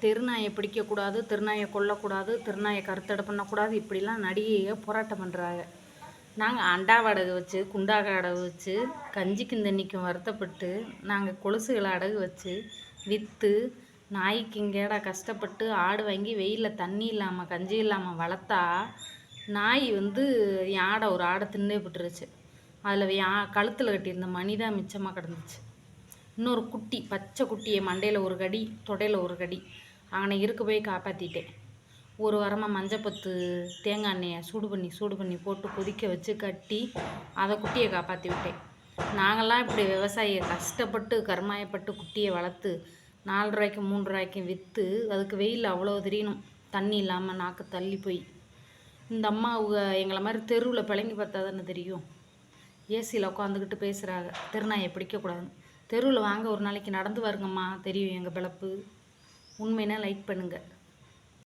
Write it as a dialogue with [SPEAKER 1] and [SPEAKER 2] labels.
[SPEAKER 1] தெருநாயை பிடிக்கக்கூடாது, தெருநாயை கொல்லக்கூடாது, தெருநாயை கருத்தடை பண்ணக்கூடாது, இப்படிலாம் நடிகையை போராட்டம் பண்ணுறாங்க. நாங்கள் அண்டா அடகு வச்சு, குண்டாக அடகு வச்சு, கஞ்சிக்கும் தண்ணிக்கும் வருத்தப்பட்டு, நாங்கள் கொலுசுகளை அடகு வச்சு விற்று, நாய்க்கு இங்கேடா கஷ்டப்பட்டு ஆடு வாங்கி வெயிலில் தண்ணி இல்லாமல் கஞ்சி இல்லாமல் வளர்த்தா, நாய் என் ஆடை ஒரு ஆடை தின்னே விட்டுருச்சு. அதில் கழுத்தில் கட்டியிருந்த மணி தான் மிச்சமாக கிடந்துச்சு. இன்னொரு குட்டி, பச்சை குட்டியை மண்டையில் ஒரு கடி, தொடையில் ஒரு கடி. அவனை இருக்க போய் காப்பாற்றிட்டேன். ஒரு வாரமாக மஞ்சப்பத்து தேங்காய் எண்ணெயை சூடு பண்ணி போட்டு கொதிக்க வச்சு கட்டி அதை குட்டியை காப்பாற்றி விட்டேன். நாங்கள்லாம் இப்படி விவசாயியை கஷ்டப்பட்டு கருமாயப்பட்டு குட்டியை வளர்த்து 4 ரூபாய்க்கு 3 ரூபாய்க்கு விற்று அதுக்கு வெயில் அவ்வளோ தெரியணும், தண்ணி இல்லாமல் நாக்கு தள்ளி போய். இந்த அம்மா அவங்க எங்களை மாதிரி தெருவில் பிழைங்கி பார்த்தா தானே தெரியும். ஏசியில் உட்காந்துக்கிட்டு பேசுகிறாங்க தெருநாயை பிடிக்கக்கூடாதுன்னு. தெருவில் வாங்க ஒரு நாளைக்கு நடந்து வருங்கம்மா, தெரியும் எங்கள் பிழப்பு. உண்மைன்னா லைக் பண்ணுங்கள்.